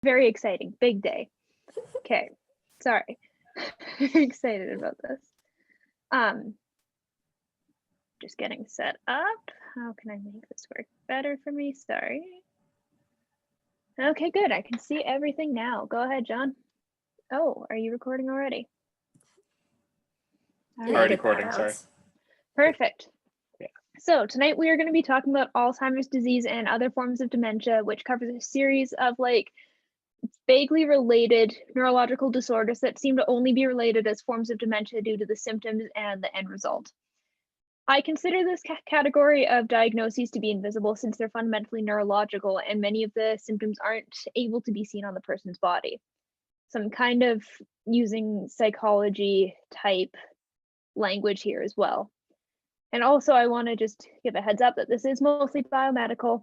Very exciting, big day. Okay, sorry. Very excited about this. Just getting set up. How can I make this work better for me? Sorry. Okay, good. I can see everything now. Go ahead, John. Oh, are you recording already? Already recording, sorry. Perfect. Yeah. So tonight we are going to be talking about Alzheimer's disease and other forms of dementia, which covers a series of like vaguely related neurological disorders that seem to only be related as forms of dementia due to the symptoms and the end result. I consider this category of diagnoses to be invisible since they're fundamentally neurological and many of the symptoms aren't able to be seen on the person's body. So I'm kind of using psychology type language here as well. And also I want to just give a heads up that this is mostly biomedical.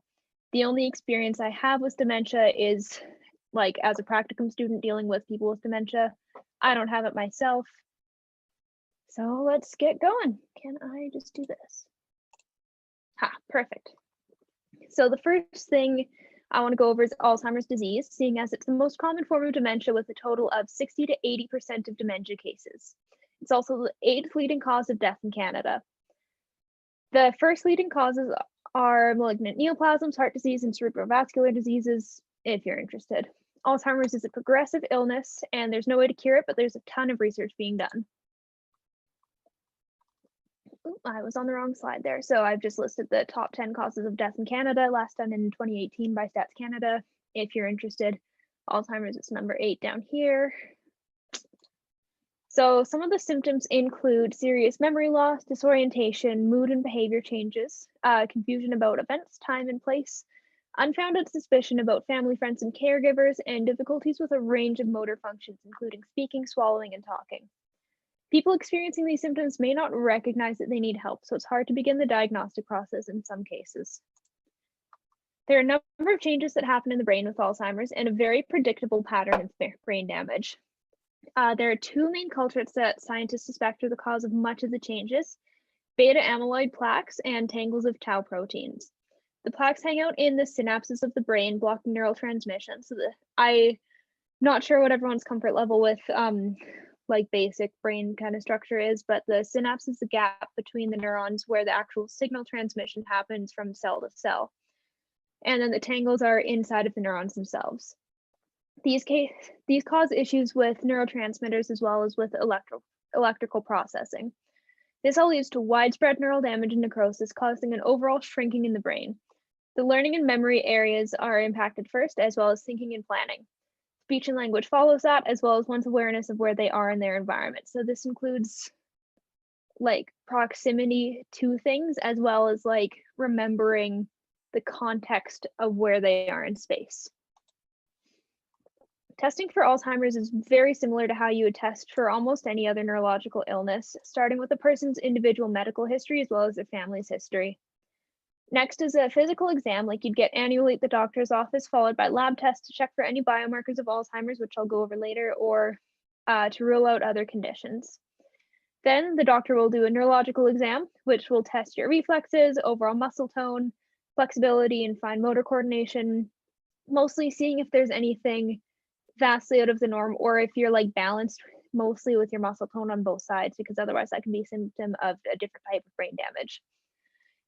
The only experience I have with dementia is like as a practicum student dealing with people with dementia. I don't have it myself. So let's get going. Can I just do this? Perfect. So the first thing I want to go over is Alzheimer's disease, seeing as it's the most common form of dementia with a total of 60 to 80% of dementia cases. It's also the 8th leading cause of death in Canada. The first leading causes are malignant neoplasms, heart disease, and cerebrovascular diseases, if you're interested. Alzheimer's is a progressive illness, and there's no way to cure it, but there's a ton of research being done. Ooh, I was on the wrong slide there. So I've just listed the top 10 causes of death in Canada, last done in 2018 by Stats Canada. If you're interested, Alzheimer's is number 8 down here. So some of the symptoms include serious memory loss, disorientation, mood and behavior changes, confusion about events, time and place, unfounded suspicion about family, friends, and caregivers, and difficulties with a range of motor functions, including speaking, swallowing, and talking. People experiencing these symptoms may not recognize that they need help, so it's hard to begin the diagnostic process in some cases. There are a number of changes that happen in the brain with Alzheimer's and a very predictable pattern of brain damage. There are 2 main culprits that scientists suspect are the cause of much of the changes: beta amyloid plaques and tangles of tau proteins. The plaques hang out in the synapses of the brain, blocking neural transmission. So I'm not sure what everyone's comfort level with like basic brain kind of structure is, but the synapse is the gap between the neurons where the actual signal transmission happens from cell to cell. And then the tangles are inside of the neurons themselves. These cause issues with neurotransmitters as well as with electrical processing. This all leads to widespread neural damage and necrosis, causing an overall shrinking in the brain. The learning and memory areas are impacted first, as well as thinking and planning. Speech and language follows that, as well as one's awareness of where they are in their environment. So this includes like proximity to things, as well as like remembering the context of where they are in space. Testing for Alzheimer's is very similar to how you would test for almost any other neurological illness, starting with a person's individual medical history as well as their family's history. Next is a physical exam like you'd get annually at the doctor's office, followed by lab tests to check for any biomarkers of Alzheimer's, which I'll go over later, or to rule out other conditions. Then the doctor will do a neurological exam, which will test your reflexes, overall muscle tone, flexibility, and fine motor coordination, mostly seeing if there's anything vastly out of the norm or if you're like balanced mostly with your muscle tone on both sides, because otherwise that can be a symptom of a different type of brain damage.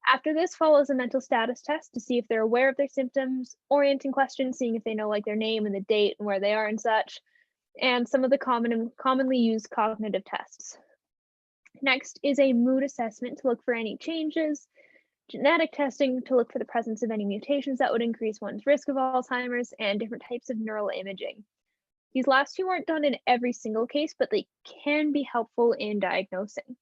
After this follows a mental status test to see if they're aware of their symptoms, orienting questions, seeing if they know like their name and the date and where they are and such, and some of the commonly used cognitive tests. Next is a mood assessment to look for any changes, genetic testing to look for the presence of any mutations that would increase one's risk of Alzheimer's, and different types of neural imaging. These last 2 aren't done in every single case, but they can be helpful in diagnosing.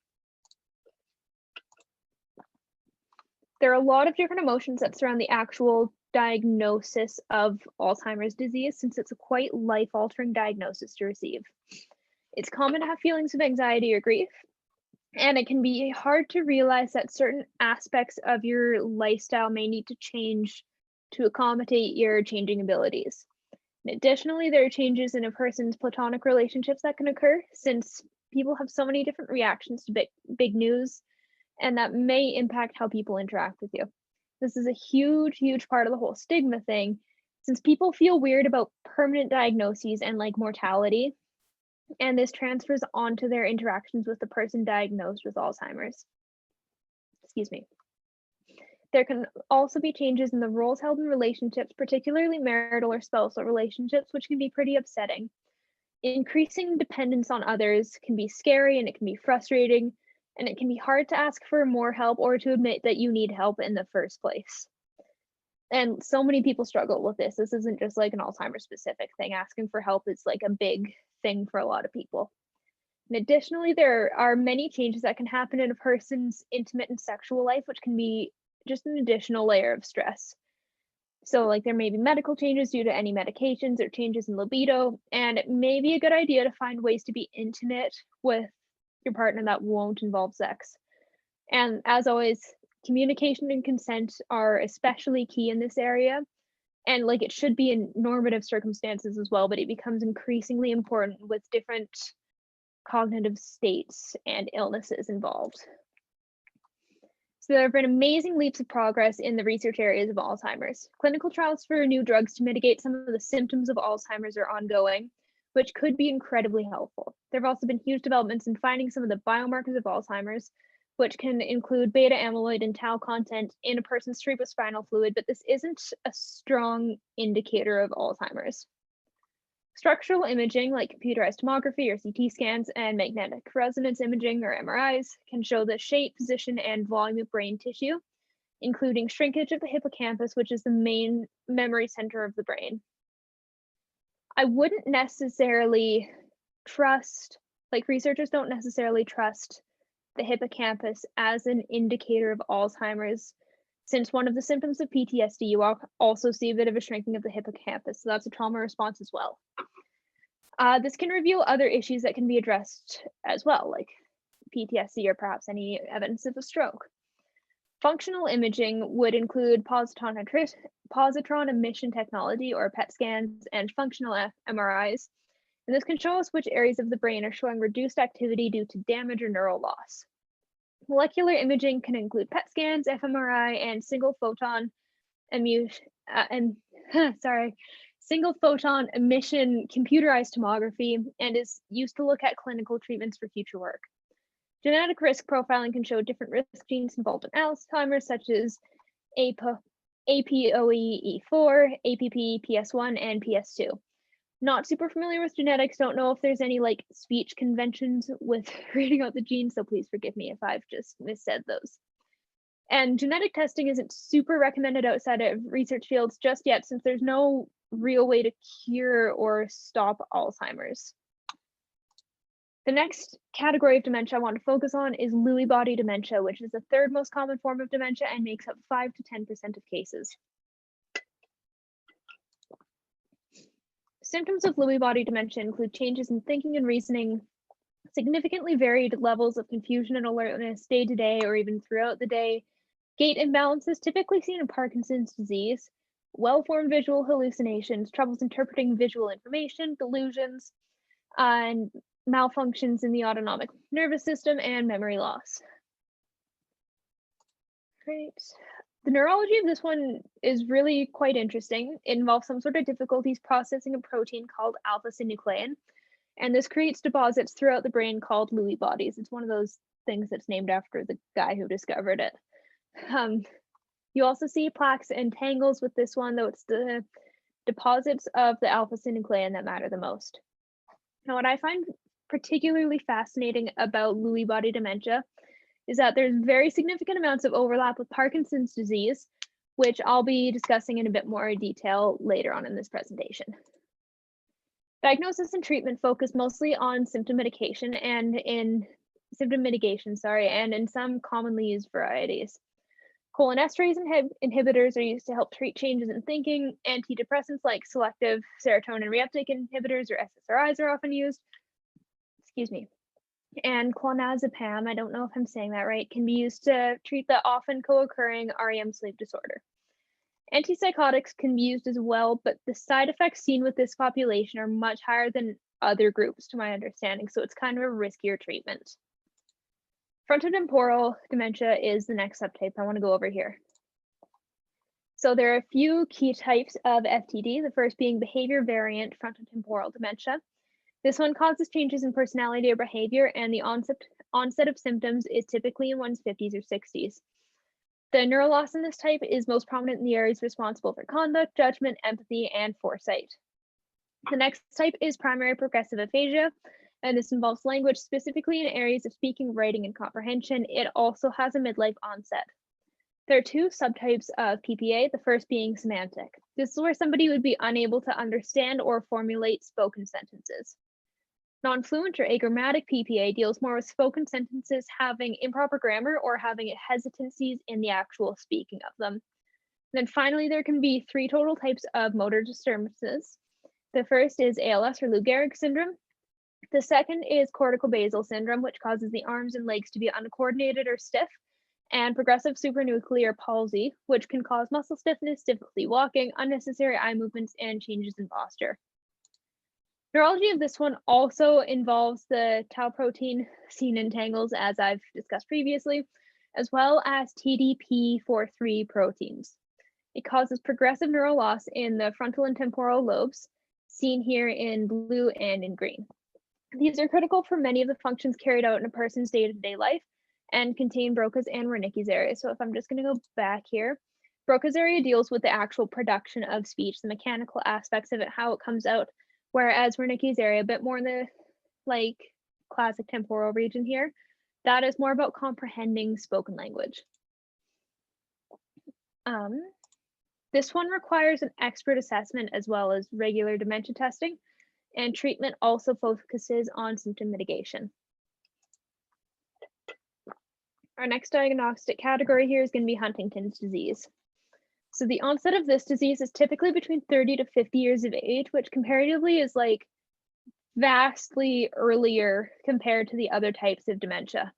There are a lot of different emotions that surround the actual diagnosis of Alzheimer's disease, since it's a quite life-altering diagnosis to receive. It's common to have feelings of anxiety or grief, and it can be hard to realize that certain aspects of your lifestyle may need to change to accommodate your changing abilities. And additionally, there are changes in a person's platonic relationships that can occur, since people have so many different reactions to big news, and that may impact how people interact with you. This is a huge part of the whole stigma thing, since people feel weird about permanent diagnoses and like mortality, and this transfers onto their interactions with the person diagnosed with Alzheimer's. Excuse me. There can also be changes in the roles held in relationships, particularly marital or spousal relationships, which can be pretty upsetting. Increasing dependence on others can be scary and it can be frustrating, and it can be hard to ask for more help or to admit that you need help in the first place. And so many people struggle with this. This isn't just like an Alzheimer's specific thing. Asking for help is like a big thing for a lot of people. And additionally, there are many changes that can happen in a person's intimate and sexual life, which can be just an additional layer of stress. So like there may be medical changes due to any medications or changes in libido, and it may be a good idea to find ways to be intimate with your partner that won't involve sex. And as always, communication and consent are especially key in this area. And like it should be in normative circumstances as well, but it becomes increasingly important with different cognitive states and illnesses involved. So there have been amazing leaps of progress in the research areas of Alzheimer's. Clinical trials for new drugs to mitigate some of the symptoms of Alzheimer's are ongoing, which could be incredibly helpful. There have also been huge developments in finding some of the biomarkers of Alzheimer's, which can include beta amyloid and tau content in a person's cerebrospinal fluid, but this isn't a strong indicator of Alzheimer's. Structural imaging like computerized tomography or CT scans and magnetic resonance imaging or MRIs can show the shape, position, and volume of brain tissue, including shrinkage of the hippocampus, which is the main memory center of the brain. I wouldn't necessarily trust, like researchers don't necessarily trust the hippocampus as an indicator of Alzheimer's, since one of the symptoms of PTSD, you also see a bit of a shrinking of the hippocampus, so that's a trauma response as well. This can reveal other issues that can be addressed as well, like PTSD or perhaps any evidence of a stroke. Functional imaging would include positron emission technology or PET scans and functional MRIs, and this can show us which areas of the brain are showing reduced activity due to damage or neural loss. Molecular imaging can include PET scans, fMRI, and single photon emission computerized tomography, and is used to look at clinical treatments for future work. Genetic risk profiling can show different risk genes involved in Alzheimer's, such as APOE4, APP, PS1, and PS2. Not super familiar with genetics, don't know if there's any like speech conventions with reading out the genes, so please forgive me if I've just missaid those. And genetic testing isn't super recommended outside of research fields just yet, since there's no real way to cure or stop Alzheimer's. The next category of dementia I want to focus on is Lewy body dementia, which is the third most common form of dementia and makes up 5 to 10% of cases. Symptoms of Lewy body dementia include changes in thinking and reasoning, significantly varied levels of confusion and alertness day to day or even throughout the day, gait imbalances typically seen in Parkinson's disease, well-formed visual hallucinations, troubles interpreting visual information, delusions, and malfunctions in the autonomic nervous system, and memory loss. Great. The neurology of this one is really quite interesting. It involves some sort of difficulties processing a protein called alpha-synuclein, and this creates deposits throughout the brain called Lewy bodies. It's one of those things that's named after the guy who discovered it. You also see plaques and tangles with this one, though it's the deposits of the alpha-synuclein that matter the most. Now, what I find particularly fascinating about Lewy body dementia is that there's very significant amounts of overlap with Parkinson's disease, which I'll be discussing in a bit more detail later on in this presentation. Diagnosis and treatment focus mostly on symptom mitigation and in some commonly used varieties. Cholinesterase inhibitors are used to help treat changes in thinking. Antidepressants like selective serotonin reuptake inhibitors or SSRIs are often used. Excuse me. And clonazepam, I don't know if I'm saying that right, can be used to treat the often co-occurring REM sleep disorder. Antipsychotics can be used as well, but the side effects seen with this population are much higher than other groups, to my understanding, so it's kind of a riskier treatment. Frontotemporal dementia is the next subtype I want to go over here. So there are a few key types of FTD, the first being behavior variant frontotemporal dementia. This one causes changes in personality or behavior, and the onset of symptoms is typically in one's 50s or 60s. The neural loss in this type is most prominent in the areas responsible for conduct, judgment, empathy, and foresight. The next type is primary progressive aphasia, and this involves language specifically in areas of speaking, writing, and comprehension. It also has a midlife onset. There are two subtypes of PPA, the first being semantic. This is where somebody would be unable to understand or formulate spoken sentences. Non-fluent or agrammatic PPA deals more with spoken sentences having improper grammar or having hesitancies in the actual speaking of them. And then finally, there can be three total types of motor disturbances. The first is ALS or Lou Gehrig syndrome. The second is cortical basal syndrome, which causes the arms and legs to be uncoordinated or stiff, and progressive supranuclear palsy, which can cause muscle stiffness, difficulty walking, unnecessary eye movements, and changes in posture. Neurology of this one also involves the tau protein seen in tangles, as I've discussed previously, as well as TDP43 proteins. It causes progressive neural loss in the frontal and temporal lobes, seen here in blue and in green. These are critical for many of the functions carried out in a person's day-to-day life and contain Broca's and Wernicke's area. So if I'm just going to go back here, Broca's area deals with the actual production of speech, the mechanical aspects of it, how it comes out, whereas Wernicke's area, a bit more in the classic temporal region here, that is more about comprehending spoken language. This one requires an expert assessment as well as regular dementia testing, and treatment also focuses on symptom mitigation. Our next diagnostic category here is going to be Huntington's disease. So the onset of this disease is typically between 30 to 50 years of age, which comparatively is vastly earlier compared to the other types of dementia.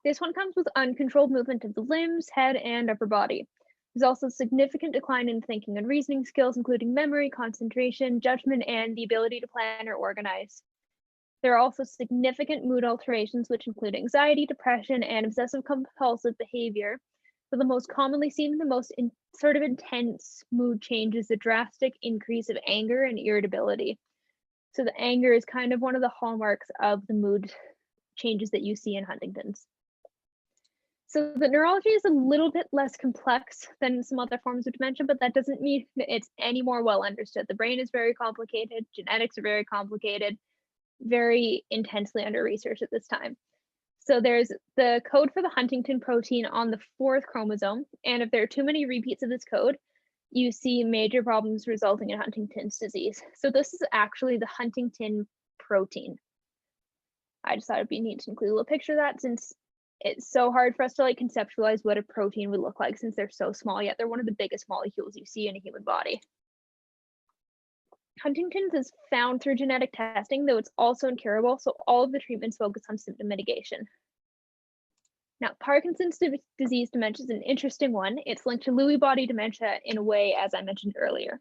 This one comes with uncontrolled movement of the limbs, head, and upper body. There's also significant decline in thinking and reasoning skills, including memory, concentration, judgment, and the ability to plan or organize. There are also significant mood alterations, which include anxiety, depression, and obsessive compulsive behavior. But the most commonly seen, the most intense mood change is a drastic increase of anger and irritability. So the anger is kind of one of the hallmarks of the mood changes that you see in Huntington's. So the neurology is a little bit less complex than some other forms of dementia, but that doesn't mean it's any more well understood. The brain is very complicated, genetics are very complicated, very intensely under research at this time. So there's the code for the Huntington protein on the 4th chromosome, and if there are too many repeats of this code, you see major problems resulting in Huntington's disease. So this is actually the Huntington protein. I just thought it'd be neat to include a little picture of that, since it's so hard for us to conceptualize what a protein would look like, since they're so small, yet they're one of the biggest molecules you see in a human body. Huntington's is found through genetic testing, though it's also incurable, so all of the treatments focus on symptom mitigation. Now, Parkinson's disease dementia is an interesting one. It's linked to Lewy body dementia in a way, as I mentioned earlier.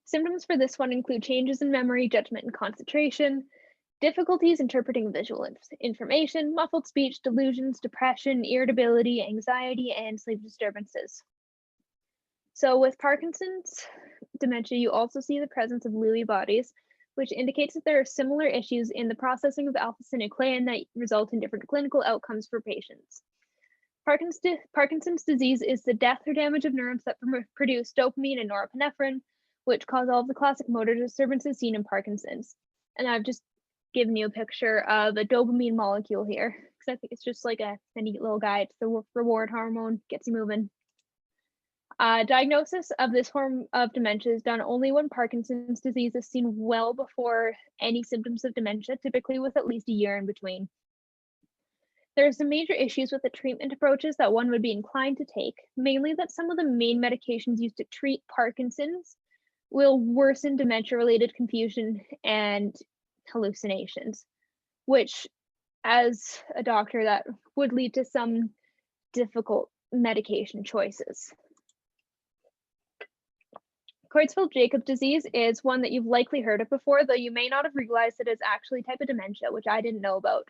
Symptoms for this one include changes in memory, judgment, and concentration, difficulties interpreting visual information, muffled speech, delusions, depression, irritability, anxiety, and sleep disturbances. So with Parkinson's dementia, you also see the presence of Lewy bodies, which indicates that there are similar issues in the processing of alpha-synuclein that result in different clinical outcomes for patients. Parkinson's disease is the death or damage of neurons that produce dopamine and norepinephrine, which cause all of the classic motor disturbances seen in Parkinson's. And I've just given you a picture of a dopamine molecule here, because I think it's just like a neat little guy. It's the reward hormone, gets you moving. Diagnosis of this form of dementia is done only when Parkinson's disease is seen well before any symptoms of dementia, typically with at least a year in between. There are some major issues with the treatment approaches that one would be inclined to take, mainly that some of the main medications used to treat Parkinson's will worsen dementia-related confusion and hallucinations, which, as a doctor, that would lead to some difficult medication choices. Creutzfeldt-Jakob disease is one that you've likely heard of before, though you may not have realized it is actually a type of dementia, which I didn't know about.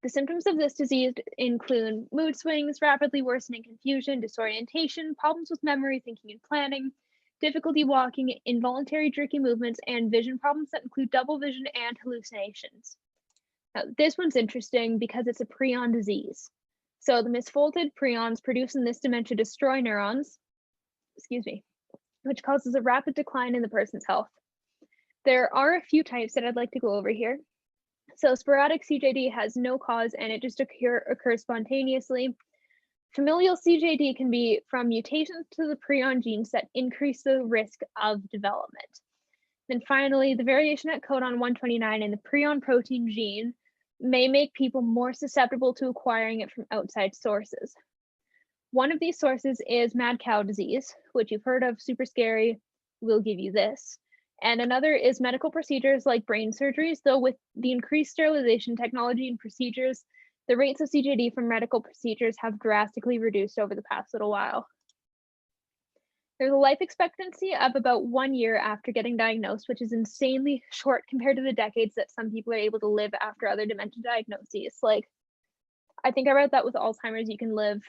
The symptoms of this disease include mood swings, rapidly worsening confusion, disorientation, problems with memory, thinking, and planning, difficulty walking, involuntary jerky movements, and vision problems that include double vision and hallucinations. Now, this one's interesting because it's a prion disease. So the misfolded prions produced in this dementia destroy neurons, which causes a rapid decline in the person's health. There are a few types that I'd like to go over here. So sporadic CJD has no cause and it just occurs spontaneously. Familial CJD can be from mutations to the prion genes that increase the risk of development. Then finally, the variation at codon 129 in the prion protein gene may make people more susceptible to acquiring it from outside sources. One of these sources is mad cow disease, which you've heard of, super scary, we'll give you this. And another is medical procedures like brain surgeries, though with the increased sterilization technology and procedures, the rates of CJD from medical procedures have drastically reduced over the past little while. There's a life expectancy of about 1 year after getting diagnosed, which is insanely short compared to the decades that some people are able to live after other dementia diagnoses. Like, I think I read that with Alzheimer's, you can live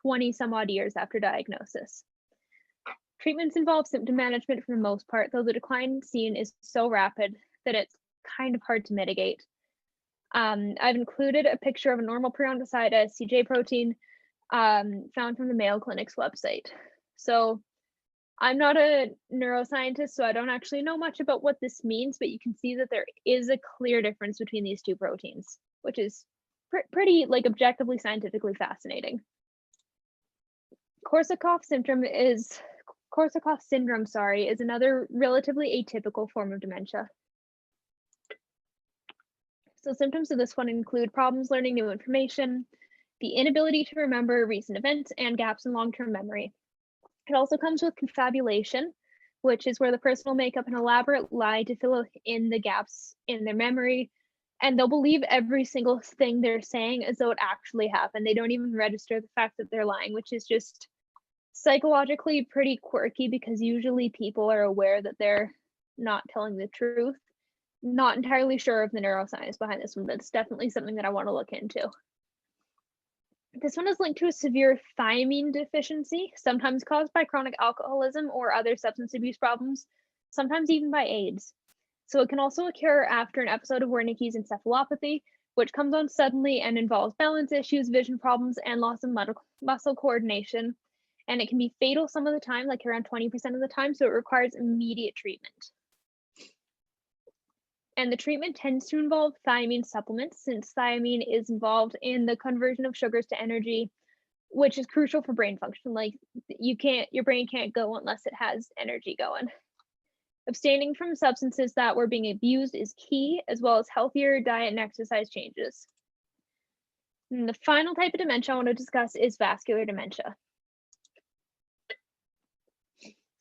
20 some odd years after diagnosis. Treatments involve symptom management for the most part, though the decline seen is so rapid that it's kind of hard to mitigate. I've included a picture of a normal prion beside a CJ protein found from the Mayo Clinic's website. So I'm not a neuroscientist, so I don't actually know much about what this means, but you can see that there is a clear difference between these two proteins, which is pretty like objectively scientifically fascinating. Korsakoff syndrome is another relatively atypical form of dementia. So symptoms of this one include problems learning new information, the inability to remember recent events, and gaps in long-term memory. It also comes with confabulation, which is where the person will make up an elaborate lie to fill in the gaps in their memory, and they'll believe every single thing they're saying as though it actually happened. They don't even register the fact that they're lying, which is just psychologically pretty quirky because usually people are aware that they're not telling the truth. Not entirely sure of the neuroscience behind this one, but it's definitely something that I want to look into. This one is linked to a severe thiamine deficiency, sometimes caused by chronic alcoholism or other substance abuse problems, sometimes even by AIDS. So it can also occur after an episode of Wernicke's encephalopathy, which comes on suddenly and involves balance issues, vision problems, and loss of muscle coordination. And it can be fatal some of the time, like around 20% of the time, so it requires immediate treatment. And the treatment tends to involve thiamine supplements, since thiamine is involved in the conversion of sugars to energy, which is crucial for brain function. Like your brain can't go unless it has energy going. Abstaining from substances that were being abused is key, as well as healthier diet and exercise changes. And the final type of dementia I want to discuss is vascular dementia.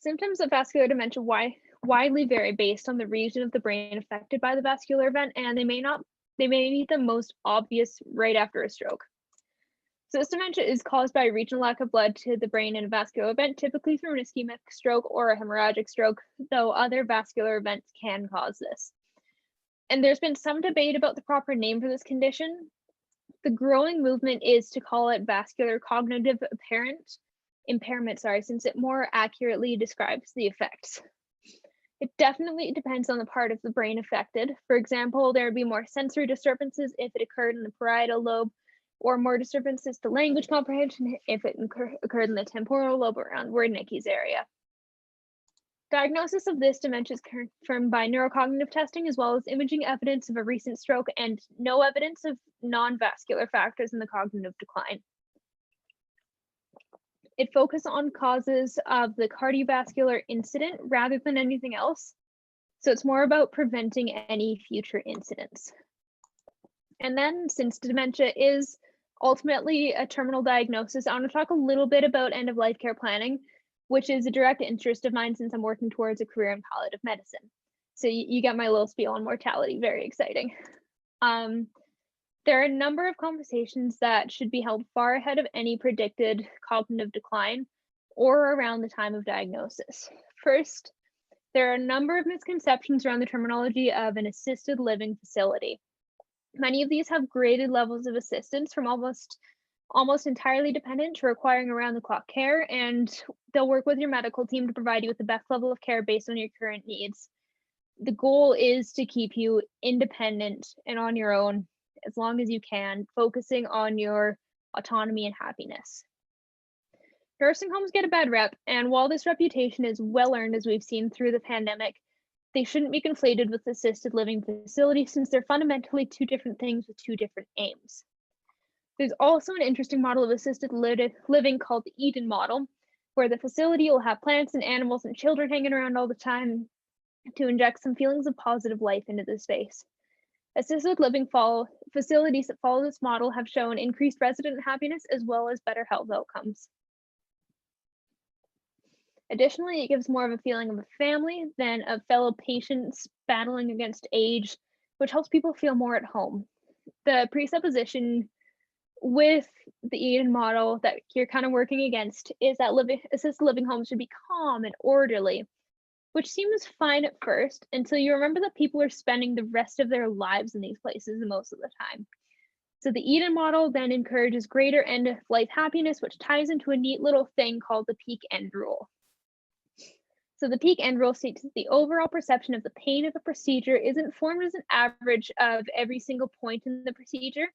Symptoms of vascular dementia widely vary based on the region of the brain affected by the vascular event, and they may be the most obvious right after a stroke. So this dementia is caused by a regional lack of blood to the brain in a vascular event, typically through an ischemic stroke or a hemorrhagic stroke, though other vascular events can cause this. And there's been some debate about the proper name for this condition. The growing movement is to call it vascular cognitive impairment, since it more accurately describes the effects. It definitely depends on the part of the brain affected. For example, there would be more sensory disturbances if it occurred in the parietal lobe, or more disturbances to language comprehension if it occurred in the temporal lobe around Wernicke's area. Diagnosis of this dementia is confirmed by neurocognitive testing, as well as imaging evidence of a recent stroke and no evidence of non-vascular factors in the cognitive decline. It focuses on causes of the cardiovascular incident rather than anything else. So it's more about preventing any future incidents. And then, since dementia is ultimately a terminal diagnosis, I want to talk a little bit about end-of-life care planning, which is a direct interest of mine since I'm working towards a career in palliative medicine. So you get my little spiel on mortality, very exciting. There are a number of conversations that should be held far ahead of any predicted cognitive decline or around the time of diagnosis. First, there are a number of misconceptions around the terminology of an assisted living facility. Many of these have graded levels of assistance from almost entirely dependent to requiring around-the-clock care, and they'll work with your medical team to provide you with the best level of care based on your current needs. The goal is to keep you independent and on your own as long as you can, focusing on your autonomy and happiness. Nursing homes get a bad rep, and while this reputation is well earned as we've seen through the pandemic, they shouldn't be conflated with assisted living facilities since they're fundamentally two different things with two different aims. There's also an interesting model of assisted living called the Eden model, where the facility will have plants and animals and children hanging around all the time to inject some feelings of positive life into the space. Assisted living facilities that follow this model have shown increased resident happiness as well as better health outcomes. Additionally, it gives more of a feeling of a family than of fellow patients battling against age, which helps people feel more at home. The presupposition with the Eden model that you're kind of working against is that assisted living homes should be calm and orderly, which seems fine at first until you remember that people are spending the rest of their lives in these places most of the time. So the Eden model then encourages greater end-of-life happiness, which ties into a neat little thing called the peak end rule. So the peak end rule states that the overall perception of the pain of a procedure isn't formed as an average of every single point in the procedure,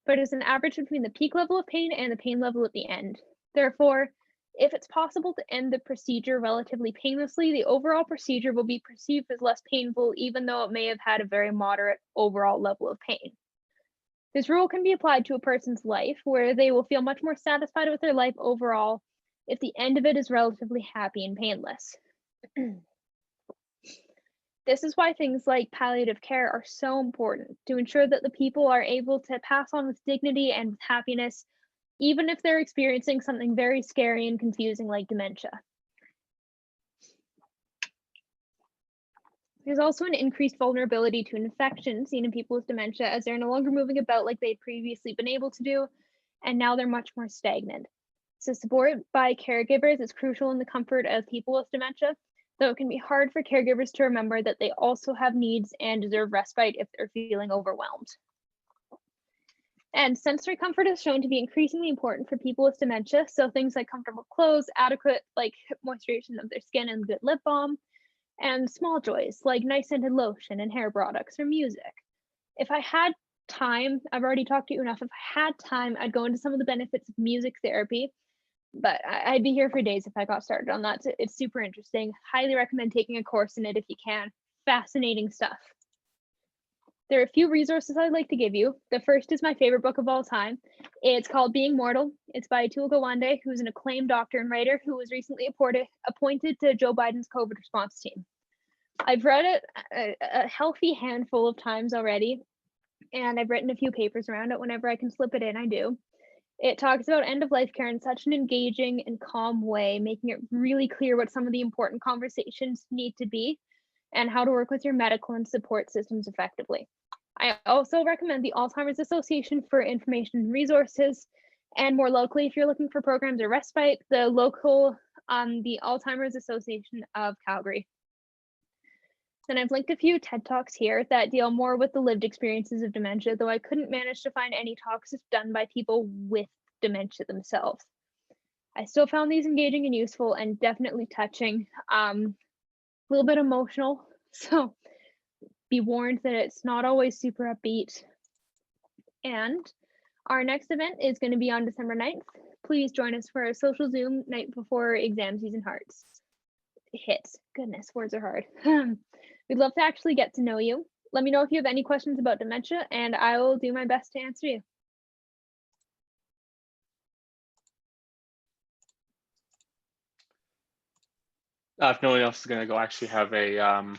but as an average between the peak level of pain and the pain level at the end. Therefore, if it's possible to end the procedure relatively painlessly, the overall procedure will be perceived as less painful, even though it may have had a very moderate overall level of pain. This rule can be applied to a person's life, where they will feel much more satisfied with their life overall if the end of it is relatively happy and painless. This is why things like palliative care are so important, to ensure that the people are able to pass on with dignity and with happiness, even if they're experiencing something very scary and confusing like dementia. There's also an increased vulnerability to infection seen in people with dementia, as they're no longer moving about like they'd previously been able to do, and now they're much more stagnant. So support by caregivers is crucial in the comfort of people with dementia, though it can be hard for caregivers to remember that they also have needs and deserve respite if they're feeling overwhelmed. And sensory comfort is shown to be increasingly important for people with dementia, so things like comfortable clothes, adequate moisturization of their skin and good lip balm, and small joys like nice scented lotion and hair products or music. If I had time, I've already talked to you enough, if I had time, I'd go into some of the benefits of music therapy, but I'd be here for days if I got started on that. It's super interesting. Highly recommend taking a course in it if you can. Fascinating stuff. There are a few resources I'd like to give you. The first is my favorite book of all time. It's called Being Mortal. It's by Atul Gawande, who's an acclaimed doctor and writer who was recently appointed to Joe Biden's COVID response team. I've read it a healthy handful of times already, and I've written a few papers around it. Whenever I can slip it in, I do. It talks about end-of-life care in such an engaging and calm way, making it really clear what some of the important conversations need to be and how to work with your medical and support systems effectively. I also recommend the Alzheimer's Association for information and resources, and more locally, if you're looking for programs or respite, the Alzheimer's Association of Calgary. Then I've linked a few TED Talks here that deal more with the lived experiences of dementia, though I couldn't manage to find any talks done by people with dementia themselves. I still found these engaging and useful and definitely touching, a little bit emotional, so be warned that it's not always super upbeat. And our next event is going to be on December 9th. Please join us for a social Zoom night before exam season hits. Goodness, words are hard. We'd love to actually get to know you. Let me know if you have any questions about dementia, and I will do my best to answer you. If no one else is going to go, I actually have a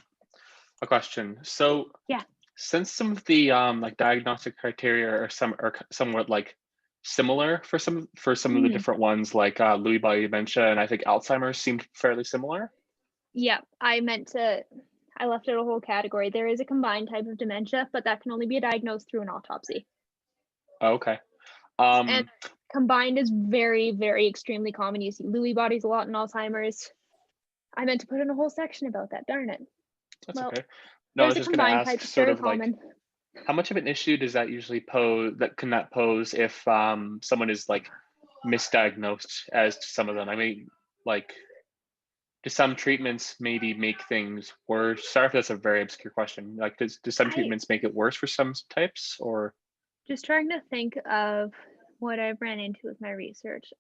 question. So yeah, since some of the diagnostic criteria are somewhat similar for some of the different ones, like Lewy body dementia, and I think Alzheimer's seemed fairly similar. Yeah, I left out a whole category. There is a combined type of dementia, but that can only be diagnosed through an autopsy. Oh, okay. And combined is very, very extremely common. You see Lewy bodies a lot in Alzheimer's. I meant to put in a whole section about that, darn it. That's okay. No, I was just going to ask sort of common. How much of an issue does that usually pose? That can that pose if someone is like misdiagnosed as to some of them? I mean, like, do some treatments maybe make things worse? Sorry if that's a very obscure question. Like, do some I treatments make it worse for some types, or just trying to think of what I've ran into with my research.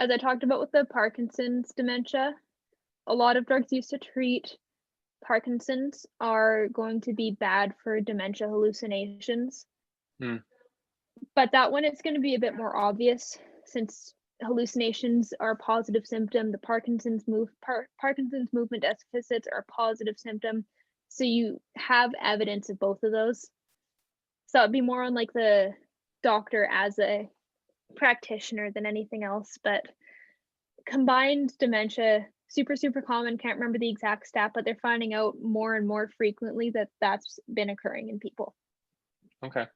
As I talked about with the Parkinson's dementia, a lot of drugs used to treat Parkinson's are going to be bad for dementia hallucinations. hmm, But that one, it's going to be a bit more obvious since hallucinations are a positive symptom. The Parkinson's movement deficits are a positive symptom. So you have evidence of both of those. So it'd be more on like the doctor as a practitioner than anything else. But combined dementia, super common. Can't remember the exact stat, but they're finding out more and more frequently that that's been occurring in people. okay.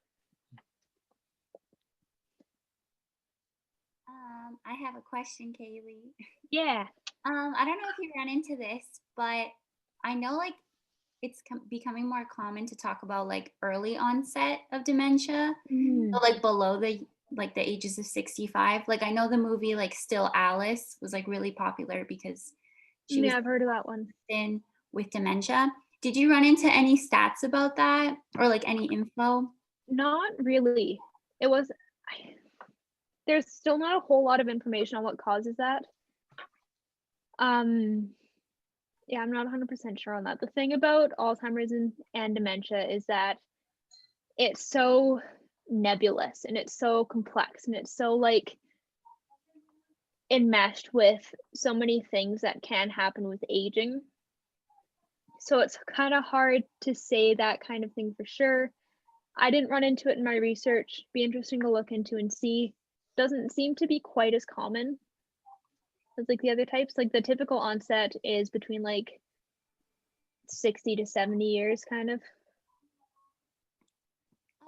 I have a question, Kaylee. Yeah. I don't know if you ran into this, but I know like it's becoming more common to talk about like early onset of dementia, Mm. so like below the ages of 65. Like I know the movie like Still Alice was like really popular because she was Yeah, I've heard of that one. in with dementia. Did you run into any stats about that or like any info? Not really. It was there's still not a whole lot of information on what causes that. Yeah, I'm not 100% sure on that. The thing about Alzheimer's and dementia is that it's so nebulous and it's so complex and it's so like enmeshed with so many things that can happen with aging. So it's kind of hard to say that kind of thing for sure. I didn't run into it in my research. Be interesting to look into and see. Doesn't seem to be quite as common as like the other types. Like the typical onset is between like 60 to 70 years kind of.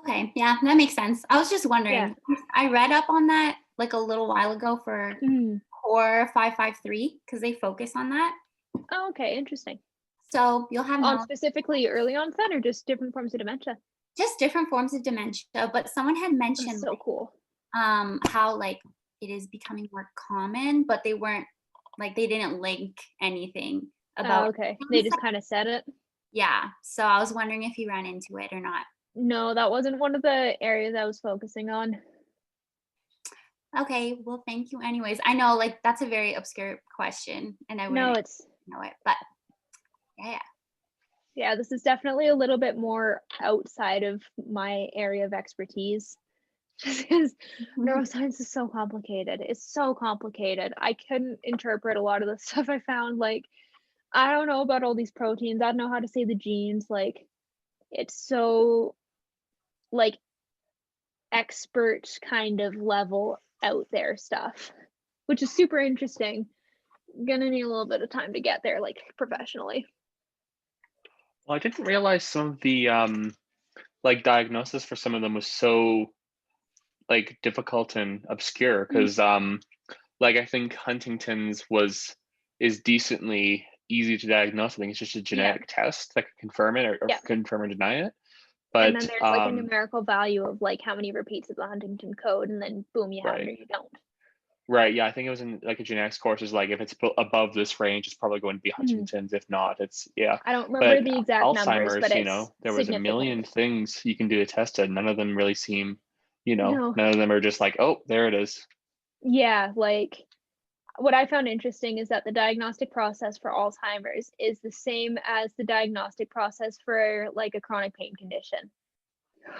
Okay, yeah, that makes sense. I was just wondering. Yeah. I read up on that like a little while ago for Mm. Core 553 because they focus on that. Oh, okay, interesting. So you'll have On knowledge, specifically early onset or just different forms of dementia? just different forms of dementia. But someone had That's mentioned so cool. how like it is becoming more common, but they weren't like they didn't link anything Oh, about. okay. They just kind of said it. Yeah. So I was wondering if you ran into it or not. No, that wasn't one of the areas I was focusing on. Okay. Well, thank you. Anyways, I know like that's a very obscure question, and I No, wouldn't it's know it, but yeah. yeah, this is definitely a little bit more outside of my area of expertise. Just because neuroscience is so complicated. It's so complicated. I couldn't interpret a lot of the stuff I found. Like, I don't know about all these proteins. I don't know how to say the genes. Like, it's so like expert kind of level out there stuff, which is super interesting. Gonna need a little bit of time to get there, like professionally. Well, I didn't realize some of the like diagnosis for some of them was so like difficult and obscure because like I think Huntington's is decently easy to diagnose. I think it's just a Yeah, genetic test that can confirm it or yeah. confirm or deny it. And then But there's like a numerical value of like how many repeats of the Huntington code, and then boom, you have it right, or you don't. right, yeah, I think it was in like a genetics course. Is like if it's above this range, it's probably going to be Mhm. Huntington's. If not, it's yeah. I don't remember But the exact numbers, but Alzheimer's, it's there was a significant. million things you can do to test it. None of them really seem, No, none of them are just like, oh, there it is. yeah, like what I found interesting is that the diagnostic process for Alzheimer's is the same as the diagnostic process for like a chronic pain condition.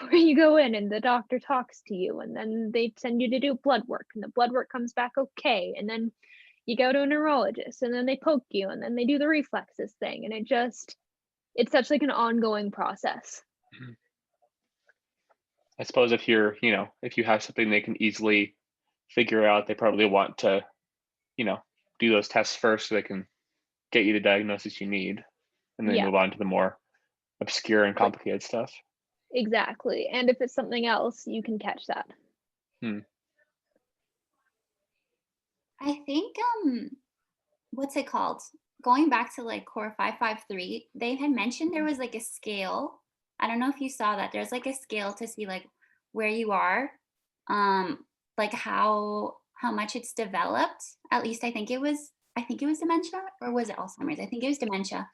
Where you go in and the doctor talks to you and then they send you to do blood work and the blood work comes back okay and then you go to a neurologist and then they poke you and then they do the reflexes thing and it's such like an ongoing process. Mhm. I suppose if if you have something they can easily figure out, they probably want to, you know, do those tests first so they can get you the diagnosis you need and then Yeah, move on to the more obscure and like complicated stuff. exactly. And if it's something else, you can catch that. Hmm. I think what's it called? Going back to like Core 553, they had mentioned there was like a scale. I don't know if you saw that. There's like a scale to see like where you are, like how much it's developed. At least I think it was dementia, or was it Alzheimer's? I think it was dementia.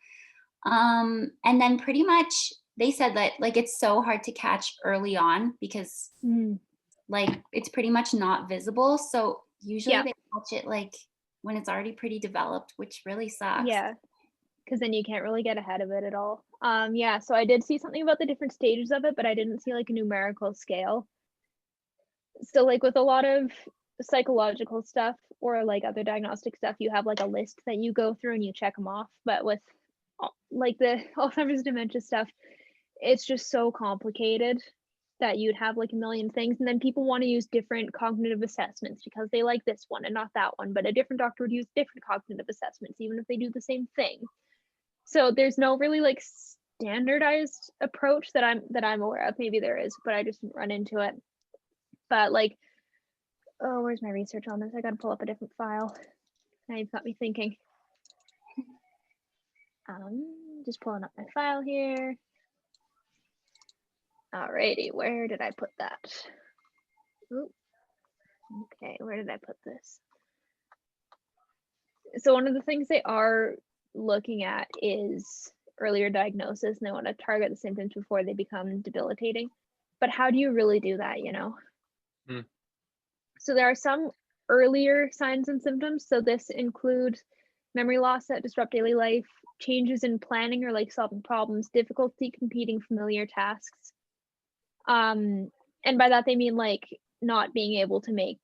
And then pretty much they said that like it's so hard to catch early on because like it's pretty much not visible. So usually Yeah. they catch it like when it's already pretty developed, which really sucks. Yeah, because then you can't really get ahead of it at all. Yeah, so I did see something about the different stages of it, but I didn't see like a numerical scale. So like with a lot of psychological stuff or like other diagnostic stuff, you have like a list that you go through and you check them off. But with like the Alzheimer's dementia stuff, it's just so complicated that you'd have like a million things. And then people want to use different cognitive assessments because they like this one and not that one. But a different doctor would use different cognitive assessments, even if they do the same thing. So there's no really like standardized approach that I'm aware of. Maybe there is, but I just didn't run into it. But like, oh, where's my research on this? I gotta pull up a different file. Now you've got me thinking. Just pulling up my file here. Alrighty, where did I put that? Ooh. Okay, where did I put this? So one of the things they are looking at is earlier diagnosis, and they want to target the symptoms before they become debilitating. But how do you really do that, you know? So there are some earlier signs and symptoms. So this includes memory loss that disrupt daily life, changes in planning or like solving problems, difficulty completing familiar tasks. And by that they mean like not being able to make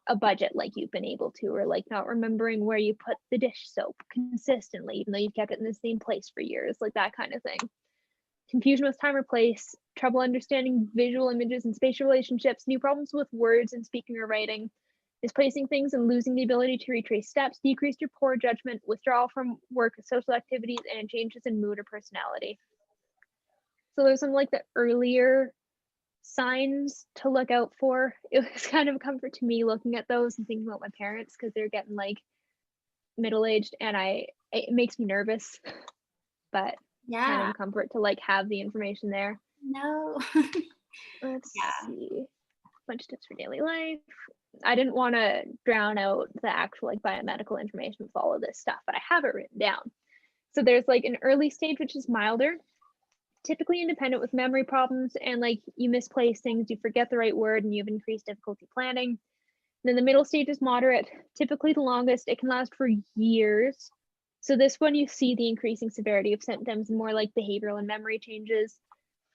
a budget like you've been able to, or like not remembering where you put the dish soap consistently, even though you've kept it in the same place for years, like that kind of thing. Confusion with time or place, trouble understanding visual images and spatial relationships, new problems with words and speaking or writing, misplacing things and losing the ability to retrace steps, decreased your poor judgment, withdrawal from work, social activities, and changes in mood or personality. So there's some like the earlier signs to look out for. It was kind of a comfort to me looking at those and thinking about my parents because they're getting like middle-aged, and it makes me nervous, but kind of comfort to like have the information there. No. Let's see. Bunch of tips for daily life. I didn't want to drown out the actual like biomedical information with all of this stuff, but I have it written down. So there's like an early stage, which is milder, typically independent with memory problems, and like you misplace things, you forget the right word, and you have increased difficulty planning. Then the middle stage is moderate, typically the longest. It can last for years. So this one you see the increasing severity of symptoms and more like behavioral and memory changes.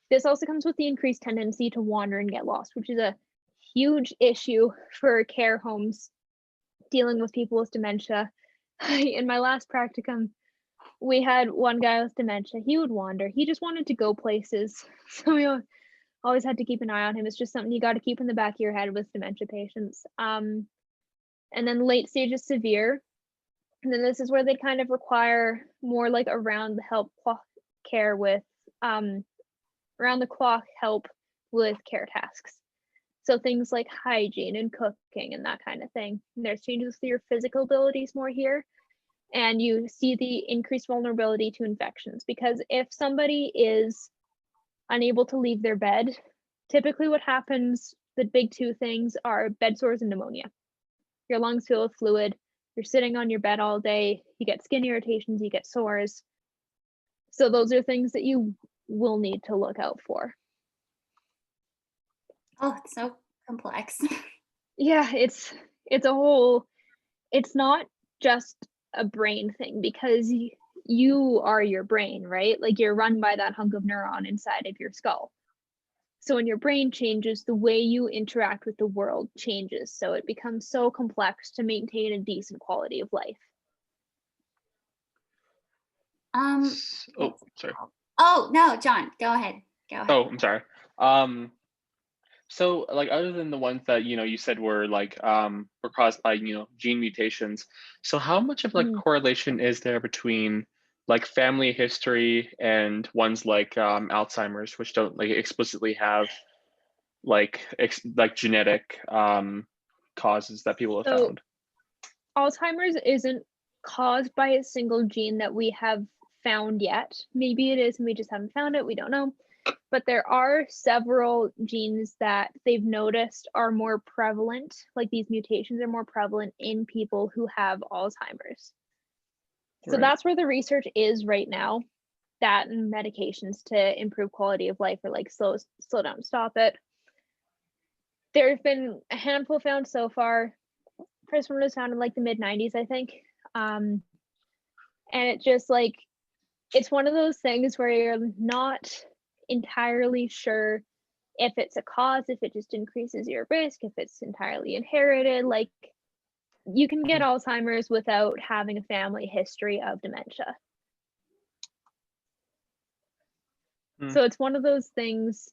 This also comes with the increased tendency to wander and get lost, which is a huge issue for care homes dealing with people with dementia. In my last practicum, we had one guy with dementia. He would wander. He just wanted to go places. So we always had to keep an eye on him. It's just something you got to keep in the back of your head with dementia patients. And then late stage is severe. And then this is where they kind of require more like around the help care with around the clock help with care tasks. So things like hygiene and cooking and that kind of thing. And there's changes to your physical abilities more here. And you see the increased vulnerability to infections, because if somebody is unable to leave their bed, typically what happens, the big two things are bed sores and pneumonia. Your lungs fill with fluid, you're sitting on your bed all day, you get skin irritations, you get sores. So those are things that you will need to look out for. Oh, it's so complex. Yeah, it's a whole, it's not just a brain thing, because you are your brain, right? Like you're run by that hunk of neuron inside of your skull. So when your brain changes, the way you interact with the world changes. So it becomes so complex to maintain a decent quality of life. Oh, sorry. Oh, no, John, go ahead. Oh, I'm sorry. So like other than the ones that you said were like were caused by gene mutations, so how much of like correlation is there between like family history and ones like Alzheimer's, which don't like explicitly have like genetic causes that people have found? Alzheimer's isn't caused by a single gene that we have found yet. Maybe it is and we just haven't found it, we don't know. but there are several genes that they've noticed are more prevalent, like these mutations are more prevalent in people who have Alzheimer's. So Right. that's where the research is right now, that and medications to improve quality of life or like slow down, stop it. There have been a handful found so far. First one was found in like the mid-90s, I think. And it just like, it's one of those things where you're not entirely sure if it's a cause, if it just increases your risk, if it's entirely inherited. Like, you can get Alzheimer's without having a family history of dementia. So it's one of those things,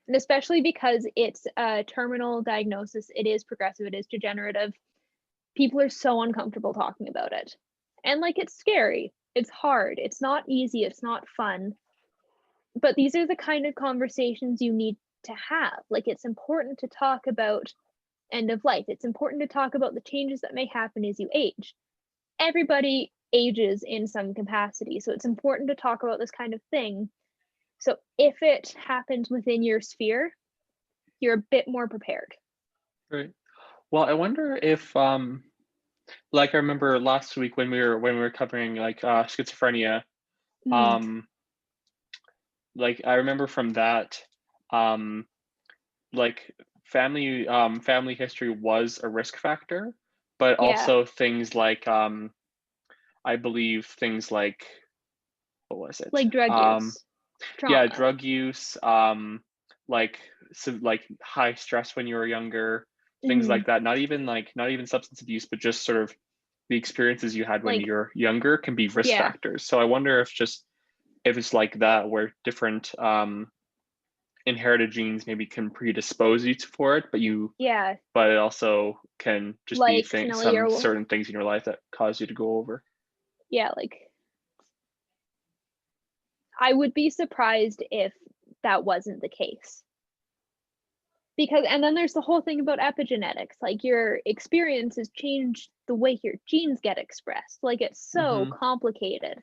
and especially because it's a terminal diagnosis, it is progressive, it is degenerative. People are so uncomfortable talking about it. And like, it's scary, it's hard, it's not easy, it's not fun. But these are the kind of conversations you need to have. Like, it's important to talk about end of life. It's important to talk about the changes that may happen as you age. Everybody ages in some capacity, so it's important to talk about this kind of thing. So if it happens within your sphere, you're a bit more prepared. Right. Well, I wonder if like I remember last week when we were covering like schizophrenia, like I remember from that, like family history was a risk factor, but Yeah. also things like I believe things like, what was it? Like drug use, Yeah, trauma. drug use, like like high stress when you were younger, things like that. Not even substance abuse, but just sort of the experiences you had when Like, you're younger can be risk yeah. factors. So I wonder if it's like that, where different inherited genes maybe can predispose you for it, but it also can just be Like some certain things in your life that cause you to go over. Yeah, like, I would be surprised if that wasn't the case. Because, and then there's the whole thing about epigenetics, like your experiences change the way your genes get expressed. Like, it's so complicated.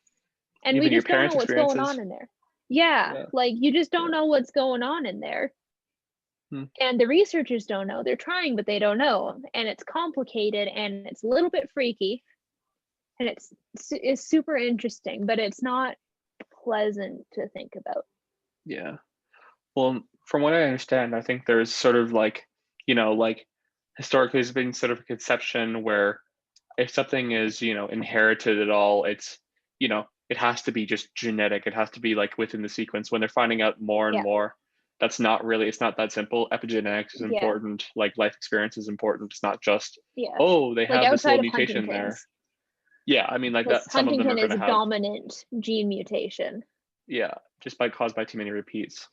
And Even we your just don't know parents' what's going experiences. on in there. Yeah, like, you just don't know what's going on in there. And the researchers don't know. They're trying, but they don't know. And it's complicated and it's a little bit freaky. And it's super interesting, but it's not pleasant to think about. Yeah. Well, from what I understand, I think there's sort of like, like historically there's been sort of a conception where if something is, inherited at all, it's, it has to be just genetic. It has to be like within the sequence. When they're finding out more and more, it's not that simple. Epigenetics is important. Like life experience is important. It's not just, oh, they like have this little outside of mutation there. Huntington's. Yeah, I mean, like that. Some of them are Huntington going is to a have. dominant gene mutation. Yeah, just caused by too many repeats.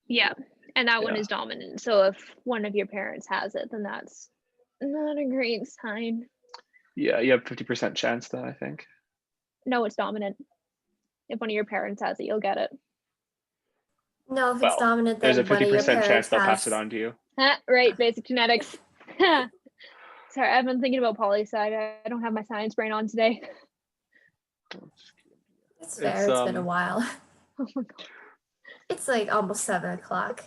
Yeah, and that one is dominant. So if one of your parents has it, then that's not a great sign. Yeah, you have 50% chance then, I think. No, it's dominant. If one of your parents has it, you'll get it. No, if it's dominant, then there's a one of your 50% parents chance they'll has... pass it on to you. Right, basic genetics. Sorry, I've been thinking about poli sci. I don't have my science brain on today. It's fair. It's been a while. Oh my god. It's like almost 7 o'clock.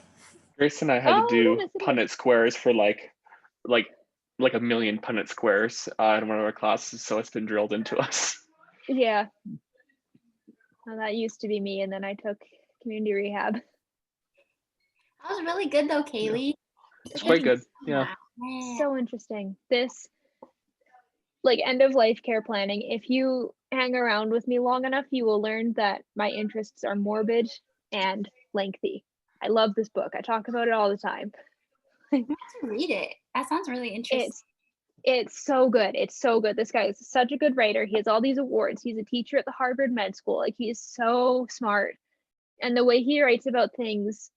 Grace and I had to do Punnett squares for like a million Punnett squares in one of our classes, so it's been drilled into us. Yeah. Well, that used to be me, and then I took community rehab. That was really good though, Kaylee. It's quite good. Yeah. So interesting. This, like, end of life care planning, if you hang around with me long enough, you will learn that my interests are morbid and lengthy. I love this book. I talk about it all the time. I have to read it. That sounds really interesting. It's so good. It's so good. This guy is such a good writer. He has all these awards. He's a teacher at the Harvard Med School. Like, he is so smart. And the way he writes about things,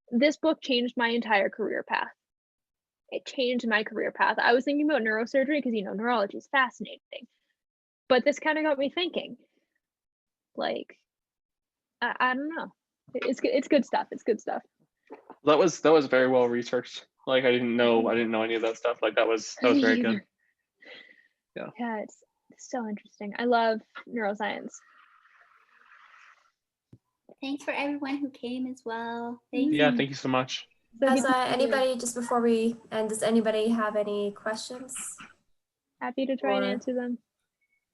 this book changed my entire career path. It changed my career path. I was thinking about neurosurgery because, neurology is fascinating. But this kind of got me thinking. Like, I don't know. It's good stuff. It's good stuff. That was very well researched. Like, I didn't know any of that stuff. Like, that was very good. Yeah, it's so interesting. I love neuroscience. thanks for everyone who came as well. Thank Yeah, you. thank you so much. So Does happy to hear. anybody, just before we end, does anybody have any questions? Happy to try and or- answer them.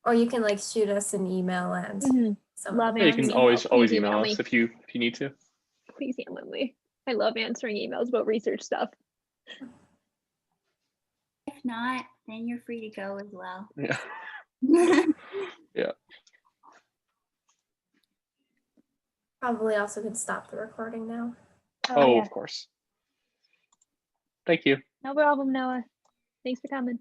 Or you can like shoot us an email and Love Yeah, you can answering always emails. Please email us me. if you need to. Please email me. I love answering emails about research stuff. If not, then you're free to go as well. Yeah. Yeah. Probably also could stop the recording now. Oh, yeah. of course. Thank you. No problem, Noah. Thanks for coming.